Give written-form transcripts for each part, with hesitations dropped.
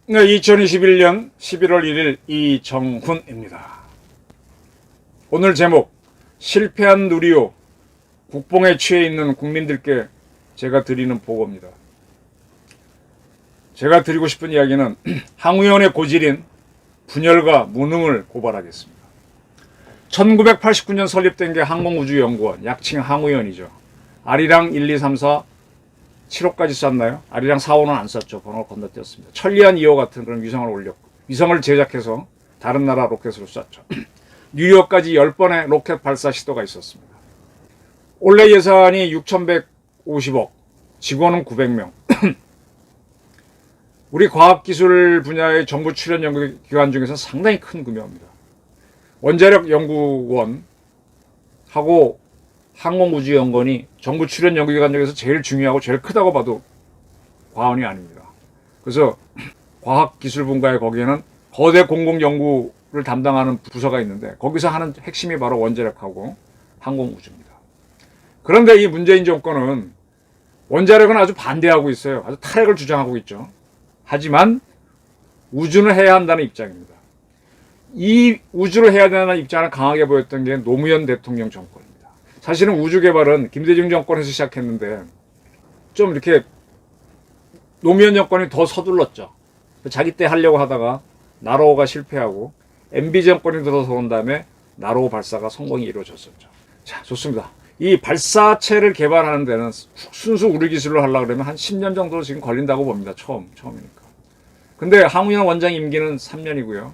네, 2021년 11월 1일 이정훈입니다. 오늘 제목, 실패한 누리호, 국뽕에 취해 있는 국민들께 제가 드리는 보고입니다. 제가 드리고 싶은 이야기는 항우연의 고질인 분열과 무능을 고발하겠습니다. 1989년 설립된 게 항공우주연구원, 약칭 항우연이죠. 아리랑 1, 2, 3, 4, 7호까지 쐈나요? 아리랑 4, 5는 안 쐈죠. 번호를 건너뛰었습니다. 천리안 2호 같은 그런 위성을 올렸고, 위성을 제작해서 다른 나라 로켓으로 쐈죠. 뉴욕까지 10번의 로켓 발사 시도가 있었습니다. 올해 예산이 6,150억, 직원은 900명. 우리 과학기술 분야의 정부 출연 연구기관 중에서 상당히 큰 규모입니다. 원자력 연구원하고 항공우주연구원이 정부 출연 연구기관 중에서 제일 중요하고 제일 크다고 봐도 과언이 아닙니다. 그래서 과학기술분과의 거기에는 거대 공공연구를 담당하는 부서가 있는데 거기서 하는 핵심이 바로 원자력하고 항공우주입니다. 그런데 이 문재인 정권은 원자력은 아주 반대하고 있어요. 아주 탈핵을 주장하고 있죠. 하지만 우주는 해야 한다는 입장입니다. 이 우주를 해야 된다는 입장을 강하게 보였던 게 노무현 대통령 정권입니다. 사실은 우주 개발은 김대중 정권에서 시작했는데 좀 이렇게 노무현 정권이 더 서둘렀죠. 자기 때 하려고 하다가 나로호가 실패하고 MB 정권이 들어서온 다음에 나로호 발사가 성공이 이루어졌었죠. 자, 좋습니다. 이 발사체를 개발하는 데는 순수 우리 기술로 하려고 그러면 한 10년 정도 지금 걸린다고 봅니다. 처음이니까. 근데 항우연 원장 임기는 3년이고요.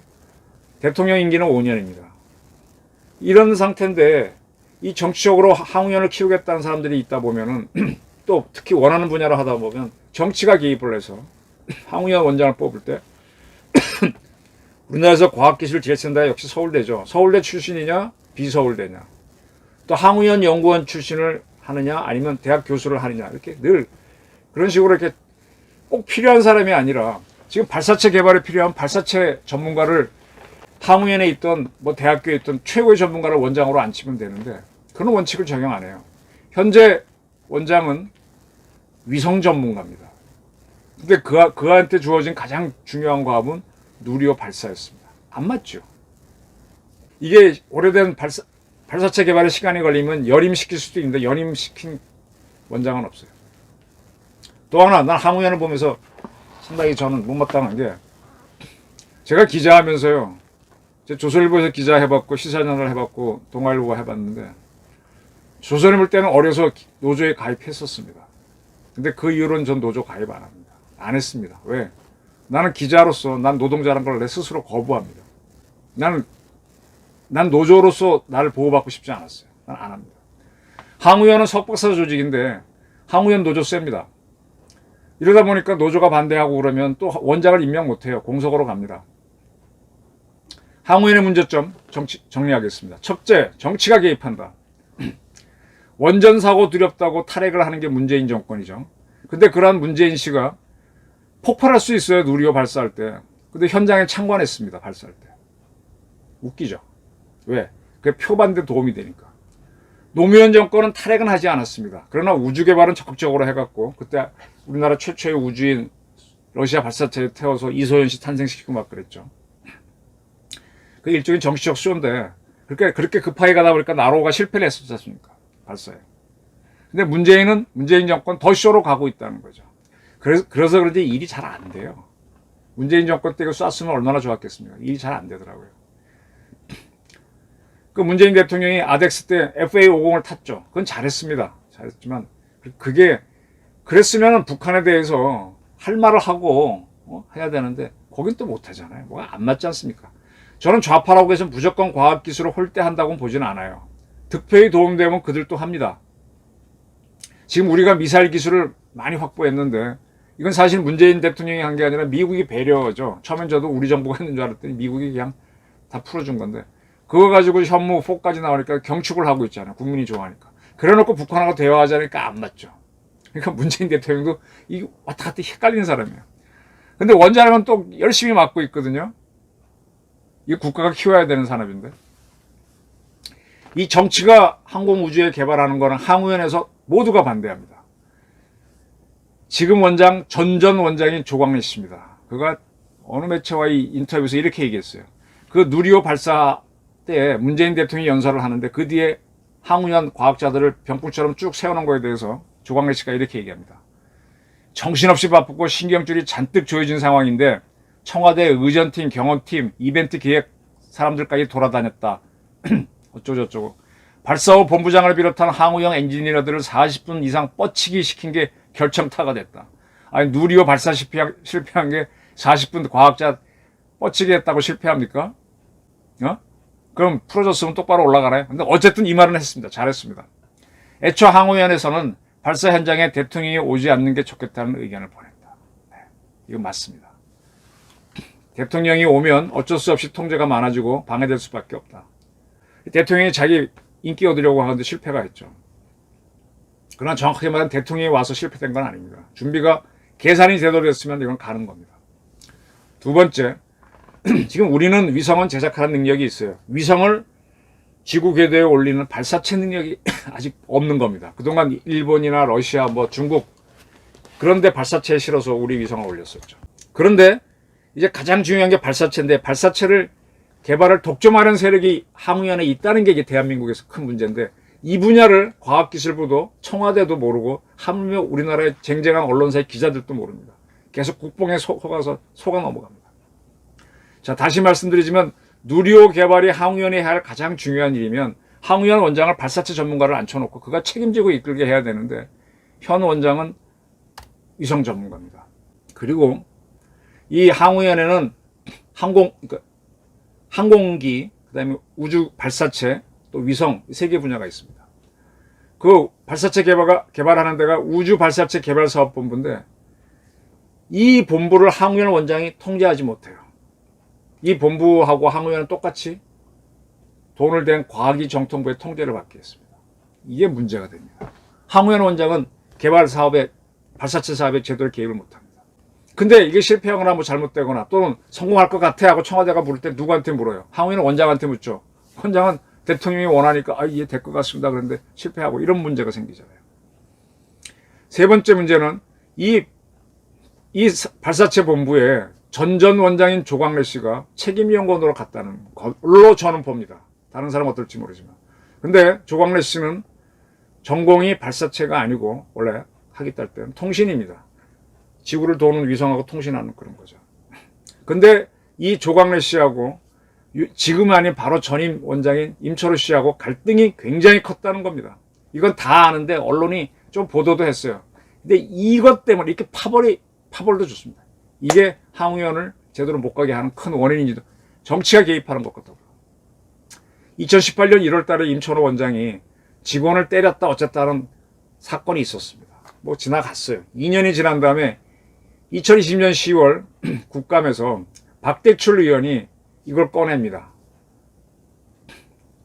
대통령 임기는 5년입니다. 이런 상태인데 이 정치적으로 항우연을 키우겠다는 사람들이 있다 보면은 또 특히 원하는 분야로 하다 보면 정치가 개입을 해서 항우연 원장을 뽑을 때 우리나라에서 과학기술재생센터 역시 서울대죠. 서울대 출신이냐 비서울대냐. 또 항우연 연구원 출신을 하느냐 아니면 대학 교수를 하느냐 이렇게 늘 그런 식으로 이렇게 꼭 필요한 사람이 아니라 지금 발사체 개발에 필요한 발사체 전문가를 항우연에 있던 뭐 대학교에 있던 최고의 전문가를 원장으로 앉히면 되는데 그런 원칙을 적용 안 해요. 현재 원장은 위성 전문가입니다. 근데 그한테 주어진 가장 중요한 과업은 누리호 발사였습니다. 안 맞죠? 이게 오래된 발사체 개발에 시간이 걸리면 연임시킬 수도 있는데 연임시킨 원장은 없어요. 또 하나, 난 항우연을 보면서 상당히 저는 못마땅한 게 제가 기자하면서요. 조선일보에서 기자 해봤고 시사저널 해봤고 동아일보 해봤는데 조선일보 때는 어려서 노조에 가입했었습니다. 근데 그 이후로는 전 노조 가입 안 합니다. 안 했습니다. 왜? 나는 기자로서 난 노동자라는 걸 내 스스로 거부합니다. 난 노조로서 나를 보호받고 싶지 않았어요. 난 안 합니다. 항우연은 석박사 조직인데 항우연 노조 셉니다. 이러다 보니까 노조가 반대하고 그러면 또 원장을 임명 못해요. 공석으로 갑니다. 항우연의 문제점 정리하겠습니다. 첫째, 정치가 개입한다. 원전 사고 두렵다고 탈핵을 하는 게 문재인 정권이죠. 근데 그러한 문재인 씨가 폭발할 수 있어요. 누리호 발사할 때. 근데 현장에 참관했습니다. 발사할 때. 웃기죠. 왜? 그게 표반대 도움이 되니까. 노무현 정권은 탈핵은 하지 않았습니다. 그러나 우주 개발은 적극적으로 해갖고 그때 우리나라 최초의 우주인 러시아 발사체에 태워서 이소연 씨 탄생시키고 막 그랬죠. 그 일종의 정치적 쇼인데 그렇게 급하게 가다 보니까 나로호가 실패를 했었지 않습니까? 발사에. 근데 문재인 정권 더 쇼로 가고 있다는 거죠. 그래서 그런지 일이 잘 안 돼요. 문재인 정권 때 이거 쐈으면 얼마나 좋았겠습니까? 일이 잘 안 되더라고요. 그 문재인 대통령이 아덱스 때 FA50을 탔죠. 그건 잘했습니다. 잘했지만 그랬으면 북한에 대해서 할 말을 하고 해야 되는데 거긴 또 못하잖아요. 뭐가 안 맞지 않습니까? 저는 좌파라고 해서 무조건 과학기술을 홀대한다고는 보지는 않아요. 득표에 도움되면 그들도 합니다. 지금 우리가 미사일 기술을 많이 확보했는데 이건 사실 문재인 대통령이 한 게 아니라 미국이 배려죠. 처음엔 저도 우리 정부가 했는 줄 알았더니 미국이 그냥 다 풀어준 건데 그거 가지고 현무 4까지 나오니까 경축을 하고 있잖아요. 국민이 좋아하니까. 그래놓고 북한하고 대화하자니까 안 맞죠. 그러니까 문재인 대통령도 이 왔다 갔다 헷갈리는 사람이에요. 근데 원자력은 또 열심히 막고 있거든요. 이 국가가 키워야 되는 산업인데. 이 정치가 항공우주에 개발하는 거는 항우연에서 모두가 반대합니다. 지금 원장, 전전 원장인 조광래 씨입니다. 그가 어느 매체와의 인터뷰에서 이렇게 얘기했어요. 그 누리호 발사 때 문재인 대통령이 연설을 하는데 그 뒤에 항우연 과학자들을 병풍처럼 쭉 세워놓은 거에 대해서 조광래 씨가 이렇게 얘기합니다. 정신없이 바쁘고 신경줄이 잔뜩 조여진 상황인데 청와대 의전팀, 경호팀, 이벤트 기획 사람들까지 돌아다녔다. 어쩌고저쩌고. 발사 후 본부장을 비롯한 항우형 엔지니어들을 40분 이상 뻗치기 시킨 게 결정타가 됐다. 아니 누리호 발사 실패한 게 40분 과학자 뻗치게 했다고 실패합니까? 그럼 풀어줬으면 똑바로 올라가나요? 근데 어쨌든 이 말은 했습니다. 잘했습니다. 애초 항우연에서는 발사 현장에 대통령이 오지 않는 게 좋겠다는 의견을 보냈다. 네, 이건 맞습니다. 대통령이 오면 어쩔 수 없이 통제가 많아지고 방해될 수밖에 없다. 대통령이 자기 인기 얻으려고 하는데 실패가 했죠. 그러나 정확하게 말하면 대통령이 와서 실패된 건 아닙니다. 준비가 계산이 제대로 됐으면 이건 가는 겁니다. 두 번째, 지금 우리는 위성은 제작하는 능력이 있어요. 위성을 지구 궤도에 올리는 발사체 능력이 아직 없는 겁니다. 그동안 일본이나 러시아, 중국 그런데 발사체에 실어서 우리 위성을 올렸었죠. 그런데 이제 가장 중요한 게 발사체인데 발사체를 개발을 독점하는 세력이 항우연에 있다는 게 이게 대한민국에서 큰 문제인데 이 분야를 과학기술부도 청와대도 모르고 하물며 우리나라의 쟁쟁한 언론사의 기자들도 모릅니다. 계속 국뽕에 속아서 속아 넘어갑니다. 자, 다시 말씀드리지만 누리호 개발이 항우연이 해야 할 가장 중요한 일이면 항우연 원장을 발사체 전문가를 앉혀놓고 그가 책임지고 이끌게 해야 되는데 현 원장은 위성 전문가입니다. 그리고 이 항우연에는 항공기, 그다음에 우주 발사체, 또 위성 세 개 분야가 있습니다. 그 발사체 개발하는 데가 우주 발사체 개발사업본부인데 이 본부를 항우연 원장이 통제하지 못해요. 이 본부하고 항우연은 똑같이 돈을 댄 과학기정통부의 통제를 받게 했습니다. 이게 문제가 됩니다. 항우연 원장은 개발 사업에 발사체 사업에 제대로 개입을 못합니다. 근데 이게 실패하거나 잘못되거나 또는 성공할 것 같아 하고 청와대가 물을 때 누구한테 물어요? 항우연은 원장한테 묻죠. 원장은 대통령이 원하니까 이해 될 것 같습니다. 그런데 실패하고 이런 문제가 생기잖아요. 세 번째 문제는 이 발사체 본부에 전전 원장인 조광래 씨가 책임연구원으로 갔다는 걸로 저는 봅니다. 다른 사람은 어떨지 모르지만. 근데 조광래 씨는 전공이 발사체가 아니고 원래 학위 딸 때는 통신입니다. 지구를 도는 위성하고 통신하는 그런 거죠. 근데 이 조광래 씨하고 지금 아닌 바로 전임 원장인 임철호 씨하고 갈등이 굉장히 컸다는 겁니다. 이건 다 아는데 언론이 좀 보도도 했어요. 근데 이것 때문에 이렇게 파벌도 좋습니다. 이게 항우연을 제대로 못 가게 하는 큰 원인이지도 정치가 개입하는 것 같다고요. 2018년 1월 달에 임철호 원장이 직원을 때렸다 어쨌다는 사건이 있었습니다. 지나갔어요. 2년이 지난 다음에 2020년 10월 국감에서 박대출 의원이 이걸 꺼냅니다.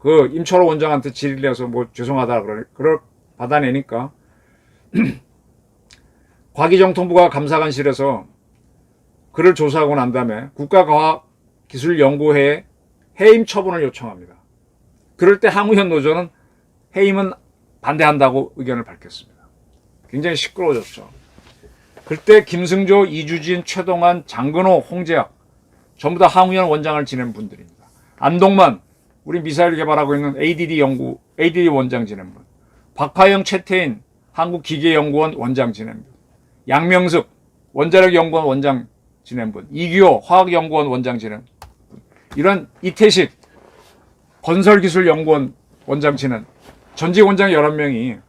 그 임철호 원장한테 질의를 해서 죄송하다 그걸 받아내니까 과기정통부가 감사관실에서 그를 조사하고 난 다음에 국가과학기술연구회에 해임 처분을 요청합니다. 그럴 때 항우연 노조는 해임은 반대한다고 의견을 밝혔습니다. 굉장히 시끄러워졌죠. 그때 김승조, 이주진, 최동환, 장근호, 홍재학 전부 다 항우연 원장을 지낸 분들입니다. 안동만 우리 미사일 개발하고 있는 ADD 원장 지낸 분, 박하영, 최태인 한국기계연구원 원장 지낸 분, 양명숙 원자력연구원 원장 지낸 분, 이규호 화학연구원 원장 지낸 분, 이런 이태식 건설기술연구원 원장 지낸 전직 원장 11명이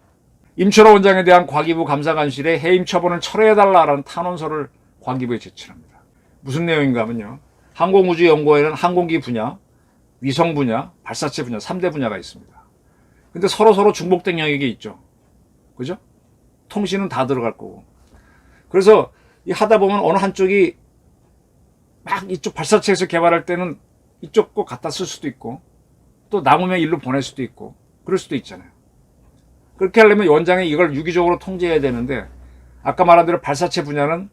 임철호 원장에 대한 과기부 감사관실에 해임 처분을 철회해달라는 탄원서를 과기부에 제출합니다. 무슨 내용인가 하면요. 항공우주연구원에는 항공기 분야, 위성 분야, 발사체 분야 3대 분야가 있습니다. 근데 서로 중복된 영역이 있죠. 그죠? 통신은 다 들어갈 거고. 그래서 하다 보면 어느 한쪽이 막 이쪽 발사체에서 개발할 때는 이쪽 거 갖다 쓸 수도 있고 또 남으면 일로 보낼 수도 있고 그럴 수도 있잖아요. 그렇게 하려면 원장이 이걸 유기적으로 통제해야 되는데 아까 말한 대로 발사체 분야는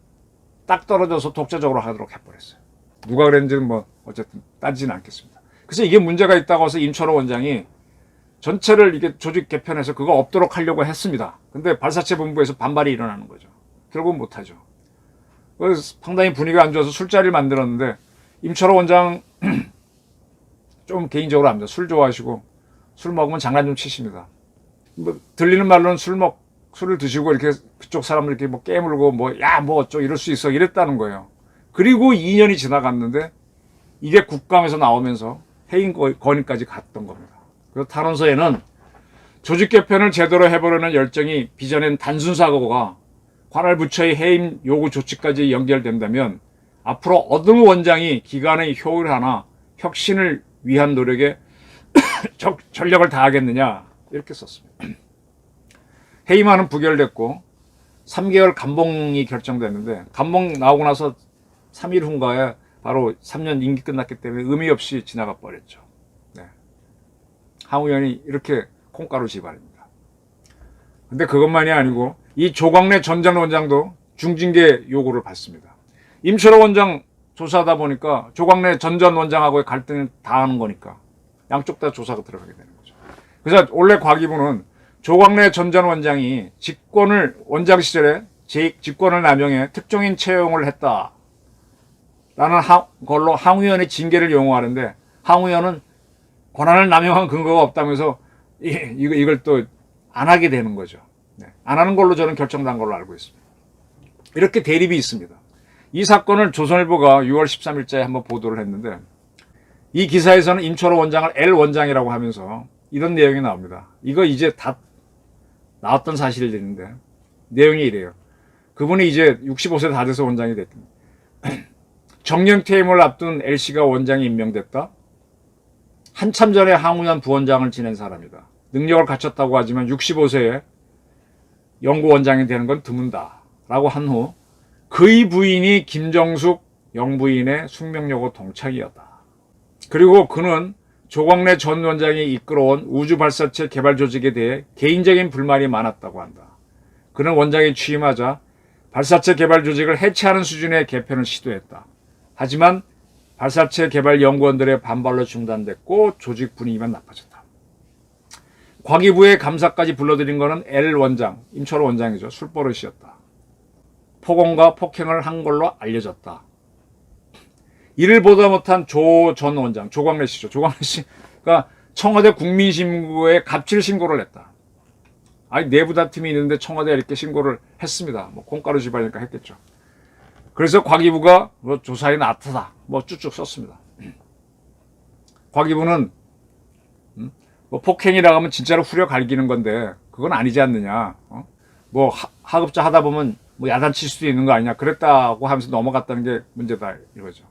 딱 떨어져서 독자적으로 하도록 해버렸어요. 누가 그랬는지는 뭐 어쨌든 따지지는 않겠습니다. 그래서 이게 문제가 있다고 해서 임철호 원장이 전체를 이게 조직 개편해서 그거 없도록 하려고 했습니다. 근데 발사체 본부에서 반발이 일어나는 거죠. 결국은 못하죠. 그래서 상당히 분위기가 안 좋아서 술자리를 만들었는데 임철호 원장 좀 개인적으로 압니다. 술 좋아하시고 술 먹으면 장난 좀 치십니다. 뭐 들리는 말로는 술을 드시고 이렇게 그쪽 사람들 이렇게 뭐 깨물고 뭐 야 뭐 어쩌고 이럴 수 있어 이랬다는 거예요. 그리고 2년이 지나갔는데 이게 국감에서 나오면서 해임 건의까지 갔던 겁니다. 그래서 탄원서에는 조직 개편을 제대로 해보려는 열정이 빚어낸 단순 사고가 관할 부처의 해임 요구 조치까지 연결된다면 앞으로 어느 원장이 기관의 효율화나 혁신을 위한 노력에 전력을 다하겠느냐 이렇게 썼습니다. 해임안은 부결됐고 3개월 감봉이 결정됐는데 감봉 나오고 나서 3일 후인가에 바로 3년 임기 끝났기 때문에 의미 없이 지나가 버렸죠. 네. 항 의원이 이렇게 콩가루 집안입니다. 근데 그것만이 아니고 이 조광래 전 전 원장도 중징계 요구를 받습니다. 임철호 원장 조사하다 보니까 조광래 전 전 원장하고의 갈등을 다 하는 거니까 양쪽 다 조사가 들어가게 되는 거죠. 그래서 원래 과기부는 조광래 전 전 원장이 원장 시절에 직권을 남용해 특정인 채용을 했다라는 걸로 항 의원의 징계를 용어하는데 항 의원은 권한을 남용한 근거가 없다면서 이걸 또 안 하게 되는 거죠. 네. 안 하는 걸로 저는 결정난 걸로 알고 있습니다. 이렇게 대립이 있습니다. 이 사건을 조선일보가 6월 13일자에 한번 보도를 했는데 이 기사에서는 임철호 원장을 L 원장이라고 하면서 이런 내용이 나옵니다. 이거 이제 다 나왔던 사실들인데 내용이 이래요. 그분이 이제 65세 다 돼서 원장이 됐습니다. 정년 퇴임을 앞둔 L씨가 원장이 임명됐다. 한참 전에 항우연 부원장을 지낸 사람이다. 능력을 갖췄다고 하지만 65세에 연구원장이 되는 건 드문다. 라고 한 후 그의 부인이 김정숙 영부인의 숙명여고 동창이었다. 그리고 그는 조광래 전 원장이 이끌어온 우주발사체 개발 조직에 대해 개인적인 불만이 많았다고 한다. 그는 원장이 취임하자 발사체 개발 조직을 해체하는 수준의 개편을 시도했다. 하지만 발사체 개발 연구원들의 반발로 중단됐고 조직 분위기만 나빠졌다. 과기부의 감사까지 불러들인 것은 L 원장, 임철호 원장이죠. 술버릇이었다. 폭언과 폭행을 한 걸로 알려졌다. 이를 보다 못한 조 전 원장, 조광래 씨죠. 조광래 씨가 청와대 국민신고에 갑질 신고를 했다. 아니 내부 다툼이 있는데 청와대에 이렇게 신고를 했습니다. 뭐 콩가루 집안이니까 했겠죠. 그래서 과기부가 뭐 조사에 나타다. 뭐 쭉쭉 썼습니다. 과기부는 뭐 폭행이라고 하면 진짜로 후려 갈기는 건데 그건 아니지 않느냐. 뭐 하급자 하다 보면 뭐 야단칠 수도 있는 거 아니냐. 그랬다고 하면서 넘어갔다는 게 문제다 이거죠.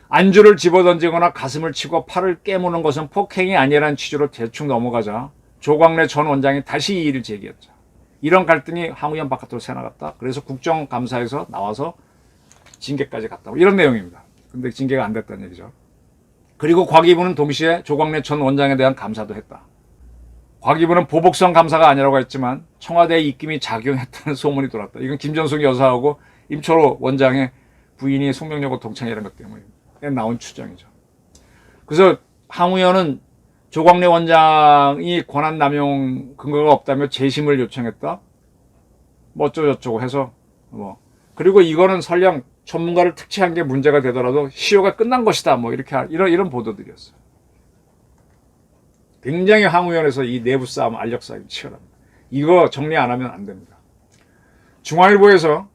안주를 집어던지거나 가슴을 치고 팔을 깨무는 것은 폭행이 아니라는 취지로 대충 넘어가자 조광래 전 원장이 다시 이의를 제기했죠. 이런 갈등이 항우연 바깥으로 새나갔다. 그래서 국정감사에서 나와서 징계까지 갔다. 이런 내용입니다. 근데 징계가 안 됐다는 얘기죠. 그리고 과기부는 동시에 조광래 전 원장에 대한 감사도 했다. 과기부는 보복성 감사가 아니라고 했지만 청와대의 입김이 작용했다는 소문이 돌았다. 이건 김전숙 여사하고 임철호 원장의 부인이 숙명여고 동창이라는 것 때문에 나온 추정이죠. 그래서 항 의원은 조광래 원장이 권한 남용 근거가 없다며 재심을 요청했다. 뭐 어쩌고저쩌고 해서 뭐 그리고 이거는 설령 전문가를 특채한 게 문제가 되더라도 시효가 끝난 것이다. 뭐 이런 보도들이었어요. 굉장히 항 의원에서 이 내부 싸움, 알력 싸움이 치열합니다. 이거 정리 안 하면 안 됩니다. 중앙일보에서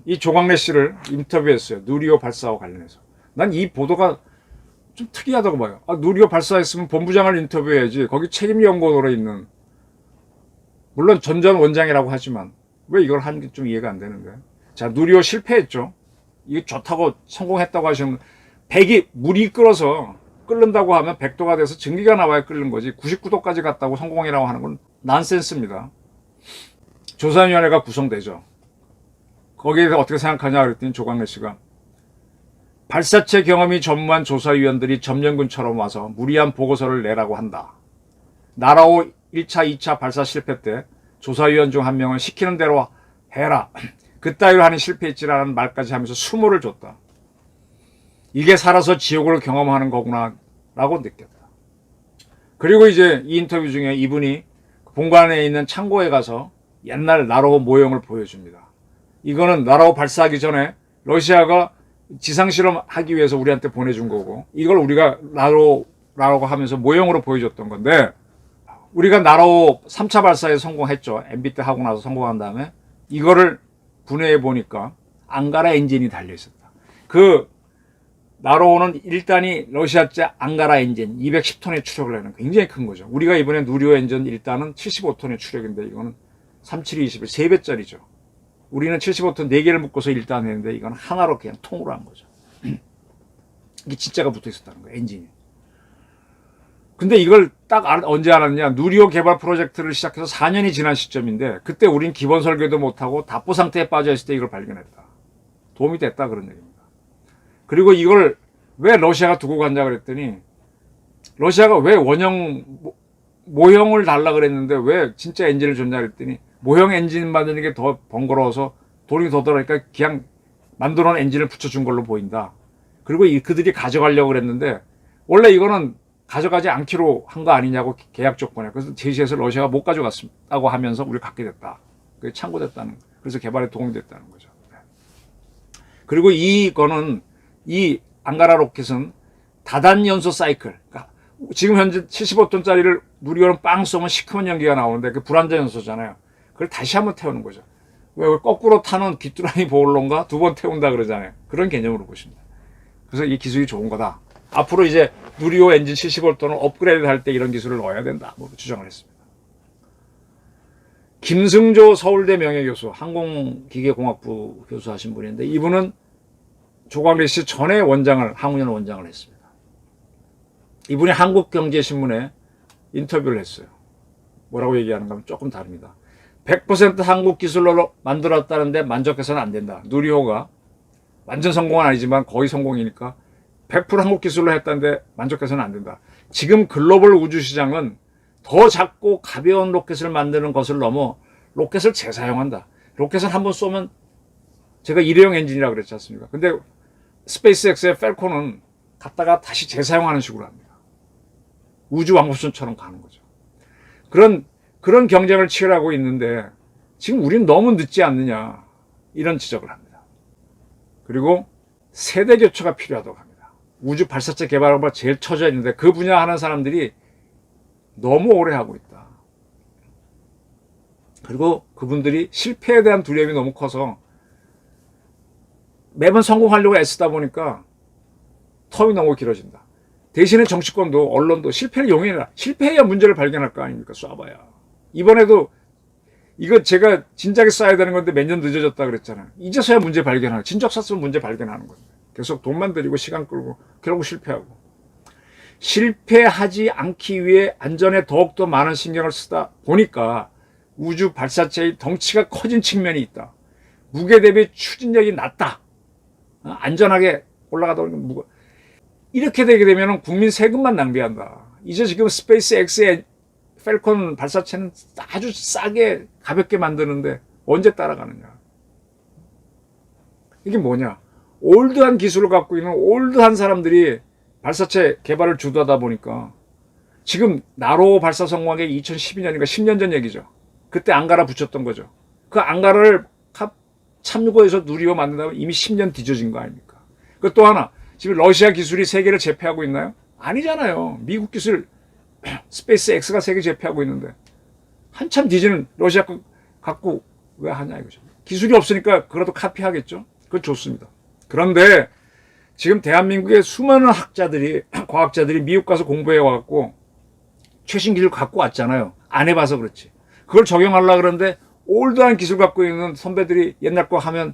이 조광래 씨를 인터뷰했어요. 누리호 발사와 관련해서. 난 이 보도가 좀 특이하다고 봐요. 누리호 발사했으면 본부장을 인터뷰해야지. 거기 책임연구원으로 있는 물론 전 원장이라고 하지만 왜 이걸 하는 게 좀 이해가 안 되는데. 자, 누리호 실패했죠. 이게 좋다고 성공했다고 하시면 물이 끓는다고 하면 100도가 돼서 증기가 나와야 끓는 거지 99도까지 갔다고 성공이라고 하는 건 난센스입니다. 조사위원회가 구성되죠. 거기에 대해서 어떻게 생각하냐 그랬더니 조광래 씨가 발사체 경험이 전무한 조사위원들이 점령군처럼 와서 무리한 보고서를 내라고 한다. 나라호 1차, 2차 발사 실패 때 조사위원 중 한 명은 시키는 대로 해라. 그따위로 하는 실패했지라는 말까지 하면서 수모를 줬다. 이게 살아서 지옥을 경험하는 거구나 라고 느꼈다. 그리고 이제 이 인터뷰 중에 이분이 본관에 있는 창고에 가서 옛날 나로 모형을 보여줍니다. 이거는 나로 발사하기 전에 러시아가 지상실험 하기 위해서 우리한테 보내준 거고, 이걸 우리가 나로라고 하면서 모형으로 보여줬던 건데, 우리가 나로 3차 발사에 성공했죠. MB 때 하고 나서 성공한 다음에 이거를 분해해 보니까 앙가라 엔진이 달려 있었다. 그 나로는 1단이 러시아제 앙가라 엔진 210톤의 추력을 내는 굉장히 큰 거죠. 우리가 이번에 누리호 엔진 1단은 75톤의 추력인데 이거는 3721 3배짜리죠. 우리는 75톤 4개를 묶어서 1단 했는데 이건 하나로 그냥 통으로 한 거죠. 이게 진짜가 붙어 있었다는 거예요, 엔진이. 근데 이걸 딱 언제 알았냐? 누리호 개발 프로젝트를 시작해서 4년이 지난 시점인데 그때 우린 기본 설계도 못하고 답보 상태에 빠져 있을 때 이걸 발견했다. 도움이 됐다 그런 얘기입니다. 그리고 이걸 왜 러시아가 두고 갔냐 그랬더니 러시아가 왜 원형 모형을 달라 그랬는데 왜 진짜 엔진을 줬냐 그랬더니 모형 엔진 만드는 게 더 번거로워서 돈이 더 들어가니까 그냥 만들어 놓은 엔진을 붙여준 걸로 보인다. 그리고 그들이 가져가려고 그랬는데 원래 이거는 가져가지 않기로 한 거 아니냐고 계약 조건에. 그래서 제시해서 러시아가 못 가져갔다고 하면서 우리 갖게 됐다. 그게 참고됐다는, 그래서 개발에 도움이 됐다는 거죠. 그리고 이거는 이 앙가라 로켓은 다단 연소 사이클. 그러니까 지금 현재 75톤짜리를 누리호는 빵 쏘면 시커먼 연기가 나오는데 그 불안전 연소잖아요. 그걸 다시 한번 태우는 거죠. 왜 거꾸로 타는 귀뚜라미 보울론가 2번 태운다 그러잖아요. 그런 개념으로 보십니다. 그래서 이 기술이 좋은 거다. 앞으로 이제 누리호 엔진 70V는 업그레이드 할 때 이런 기술을 넣어야 된다. 뭐 주장을 했습니다. 김승조 서울대 명예교수, 항공기계공학부 교수 하신 분인데 이분은 조광래 씨 전에 원장을, 항우연 원장을 했습니다. 이분이 한국경제신문에 인터뷰를 했어요. 뭐라고 얘기하는가 하면 조금 다릅니다. 100% 한국 기술로 만들었다는데 만족해서는 안 된다. 누리호가 완전 성공은 아니지만 거의 성공이니까 100% 한국 기술로 했다는데 만족해서는 안 된다. 지금 글로벌 우주 시장은 더 작고 가벼운 로켓을 만드는 것을 넘어 로켓을 재사용한다. 로켓을 한번 쏘면 제가 일회용 엔진이라고 그랬지 않습니까? 근데 스페이스X의 펠콘은 갖다가 다시 재사용하는 식으로 합니다. 우주 왕복선처럼 가는 거죠. 그런 경쟁을 치열하고 있는데 지금 우린 너무 늦지 않느냐 이런 지적을 합니다. 그리고 세대 교체가 필요하다고 합니다. 우주 발사체 개발하고 제일 처져 있는데 그 분야 하는 사람들이 너무 오래 하고 있다. 그리고 그분들이 실패에 대한 두려움이 너무 커서 매번 성공하려고 애쓰다 보니까 텀이 너무 길어진다. 대신에 정치권도 언론도 실패를 용인해라. 실패해야 문제를 발견할 거 아닙니까? 쏴봐야. 이번에도 이거 제가 진작에 쏴야 되는 건데 몇 년 늦어졌다 그랬잖아요. 이제서야 문제 발견하는, 진작 쐈으면 문제 발견하는 건데. 계속 돈만 들이고 시간 끌고 결국 실패하고. 실패하지 않기 위해 안전에 더욱더 많은 신경을 쓰다 보니까 우주 발사체의 덩치가 커진 측면이 있다. 무게 대비 추진력이 낮다. 안전하게 올라가다 보니까 이렇게 되게 되면 국민 세금만 낭비한다. 이제 지금 스페이스 X의 펠콘 발사체는 아주 싸게 가볍게 만드는데 언제 따라가느냐. 이게 뭐냐. 올드한 기술을 갖고 있는 올드한 사람들이 발사체 개발을 주도하다 보니까 지금 나로 발사 성공한 게 2012년인가 10년 전 얘기죠. 그때 앙가라 붙였던 거죠. 그 앙가라를 참고해서 누리호 만든다면 이미 10년 뒤져진 거 아닙니까? 그 또 하나, 지금 러시아 기술이 세계를 제패하고 있나요? 아니잖아요. 미국 기술 스페이스 X가 세계 제패하고 있는데 한참 뒤지는 러시아 거 갖고 왜 하냐 이거죠. 기술이 없으니까 그래도 카피하겠죠. 그건 좋습니다. 그런데 지금 대한민국의 수많은 학자들이, 과학자들이 미국 가서 공부해 와갖고 최신 기술 갖고 왔잖아요. 안 해봐서 그렇지. 그걸 적용하려고 그러는데 올드한 기술 갖고 있는 선배들이 옛날 거 하면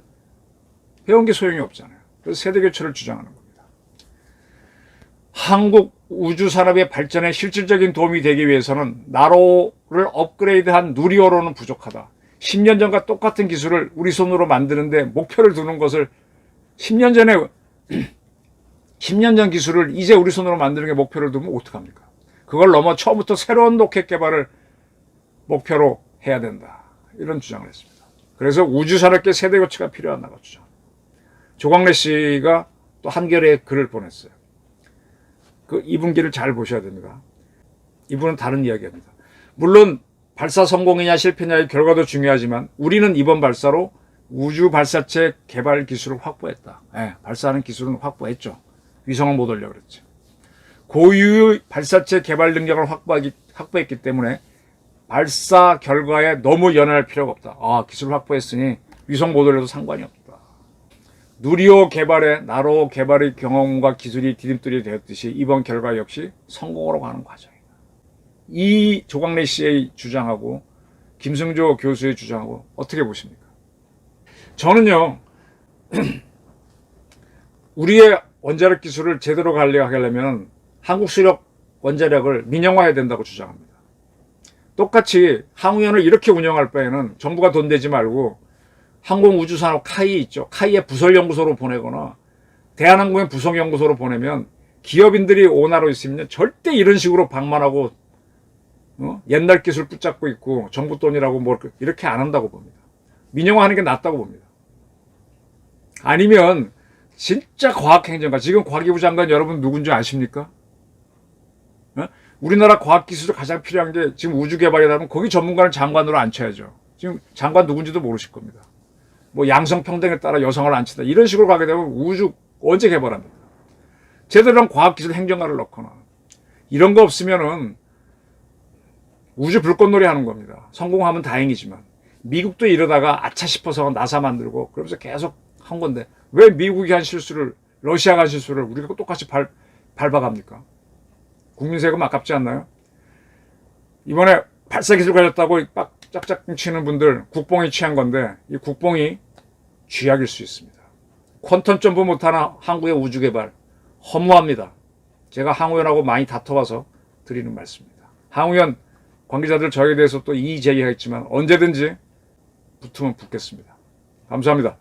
배운 게 소용이 없잖아요. 그래서 세대 교체를 주장하는 겁니다. 한국 우주 산업의 발전에 실질적인 도움이 되기 위해서는 나로를 업그레이드한 누리호로는 부족하다. 10년 전과 똑같은 기술을 우리 손으로 만드는데 목표를 두는 것을 10년 전 기술을 이제 우리 손으로 만드는 게 목표를 두면 어떡합니까? 그걸 넘어 처음부터 새로운 로켓 개발을 목표로 해야 된다. 이런 주장을 했습니다. 그래서 우주산업계 세대 교체가 필요하다고 주장. 조광래 씨가 또 한겨레에 글을 보냈어요. 그 이분기를 잘 보셔야 됩니다. 이분은 다른 이야기입니다. 물론 발사 성공이냐 실패냐의 결과도 중요하지만 우리는 이번 발사로 우주 발사체 개발 기술을 확보했다. 발사하는 기술은 확보했죠. 위성을 못 올려 그랬죠. 고유의 발사체 개발 능력을 확보했기 때문에 발사 결과에 너무 연연할 필요가 없다. 기술 확보했으니 위성 못 올려도 상관이 없다. 누리호 개발에 나로 개발의 경험과 기술이 디딤돌이 되었듯이 이번 결과 역시 성공으로 가는 과정이다. 이 조광래 씨의 주장하고 김승조 교수의 주장하고 어떻게 보십니까? 저는요, 우리의 원자력 기술을 제대로 관리하려면 한국수력 원자력을 민영화해야 된다고 주장합니다. 똑같이 항우연을 이렇게 운영할 바에는 정부가 돈 대지 말고 항공우주산업 카이 있죠. 카이의 부설연구소로 보내거나 대한항공의 부속연구소로 보내면 기업인들이 오나로 있으면 절대 이런 식으로 방만하고 옛날 기술 붙잡고 있고 정부 돈이라고 뭐 이렇게 안 한다고 봅니다. 민영화하는 게 낫다고 봅니다. 아니면 진짜 과학행정가, 지금 과기부 장관 여러분 누군지 아십니까? 우리나라 과학기술이 가장 필요한 게 지금 우주개발이라면 거기 전문가를 장관으로 앉혀야죠. 지금 장관 누군지도 모르실 겁니다. 뭐 양성평등에 따라 여성을 앉힌다 이런 식으로 가게 되면 우주 언제 개발합니까? 제대로 된 과학기술 행정가를 넣거나 이런 거 없으면은 우주 불꽃놀이 하는 겁니다. 성공하면 다행이지만 미국도 이러다가 아차 싶어서 나사 만들고 그러면서 계속 한 건데 왜 미국이 한 실수를 러시아가 한 실수를 우리가 똑같이 밟아갑니까? 국민 세금 아깝지 않나요? 이번에 발사기술 가졌다고 빡 짝짝 치는 분들 국뽕이 취한 건데 이 국뽕이 쥐약일 수 있습니다. 퀀텀 점프 못하는 한국의 우주개발 허무합니다. 제가 항우연하고 많이 다퉈봐서 드리는 말씀입니다. 항우연 관계자들 저에 대해서 또 이의 제기하겠지만 언제든지 붙으면 붙겠습니다. 감사합니다.